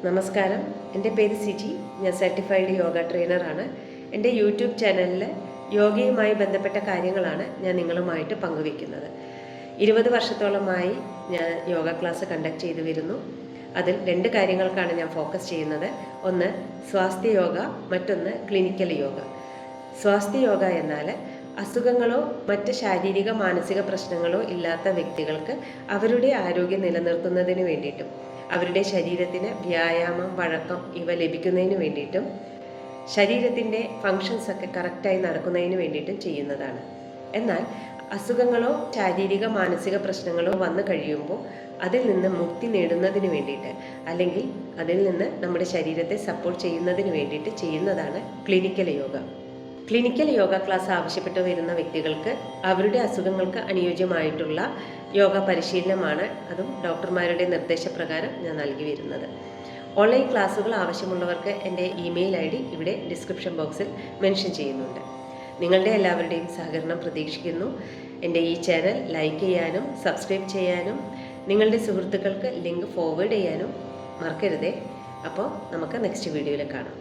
നമസ്കാരം, എൻ്റെ പേര് സിജി. ഞാൻ സർട്ടിഫൈഡ് യോഗ ട്രെയിനറാണ്. എൻ്റെ യൂട്യൂബ് ചാനലിൽ യോഗയുമായി ബന്ധപ്പെട്ട കാര്യങ്ങളാണ് ഞാൻ നിങ്ങളുമായിട്ട് പങ്കുവയ്ക്കുന്നത്. 20 വർഷത്തോളമായി ഞാൻ യോഗ ക്ലാസ് കണ്ടക്ട് ചെയ്തു വരുന്നു. അതിൽ 2 കാര്യങ്ങൾക്കാണ് ഞാൻ ഫോക്കസ് ചെയ്യുന്നത്. ഒന്ന് സ്വാസ്ഥ്യ യോഗ, മറ്റൊന്ന് ക്ലിനിക്കൽ യോഗ. സ്വാസ്ഥ്യ യോഗ എന്നാൽ അസുഖങ്ങളോ മറ്റ് ശാരീരിക മാനസിക പ്രശ്നങ്ങളോ ഇല്ലാത്ത വ്യക്തികൾക്ക് അവരുടെ ആരോഗ്യം നിലനിർത്തുന്നതിന് വേണ്ടിയിട്ടും അവരുടെ ശരീരത്തിന് വ്യായാമം, വഴക്കം ഇവ ലഭിക്കുന്നതിന് വേണ്ടിയിട്ടും ശരീരത്തിൻ്റെ ഫങ്ഷൻസൊക്കെ കറക്റ്റായി നടക്കുന്നതിന് വേണ്ടിയിട്ടും ചെയ്യുന്നതാണ്. എന്നാൽ അസുഖങ്ങളോ ശാരീരിക മാനസിക പ്രശ്നങ്ങളോ വന്നു കഴിയുമ്പോൾ അതിൽ നിന്ന് മുക്തി നേടുന്നതിന് വേണ്ടിയിട്ട്, അല്ലെങ്കിൽ അതിൽ നിന്ന് നമ്മുടെ ശരീരത്തെ സപ്പോർട്ട് ചെയ്യുന്നതിന് വേണ്ടിയിട്ട് ചെയ്യുന്നതാണ് clinical yoga. Clinical yoga class ആവശ്യപ്പെട്ടു വരുന്ന വ്യക്തികൾക്ക് അവരുടെ അസുഖങ്ങൾക്ക് അനുയോജ്യമായിട്ടുള്ള യോഗ പരിശീലനമാണ്, അതും ഡോക്ടർമാരുടെ നിർദ്ദേശപ്രകാരം ഞാൻ നൽകി വരുന്നത്. ഓൺലൈൻ ക്ലാസ്സുകൾ ആവശ്യമുള്ളവർക്ക് എൻ്റെ ഇമെയിൽ ID ഇവിടെ ഡിസ്ക്രിപ്ഷൻ ബോക്സിൽ മെൻഷൻ ചെയ്യുന്നുണ്ട്. നിങ്ങളുടെ എല്ലാവരുടെയും സഹകരണം പ്രതീക്ഷിക്കുന്നു. എൻ്റെ ഈ ചാനൽ ലൈക്ക് ചെയ്യാനും സബ്സ്ക്രൈബ് ചെയ്യാനും നിങ്ങളുടെ സുഹൃത്തുക്കൾക്ക് ലിങ്ക് ഫോർവേഡ് ചെയ്യാനും മറക്കരുതേ. അപ്പോൾ നമുക്ക് നെക്സ്റ്റ് വീഡിയോയിൽ കാണാം.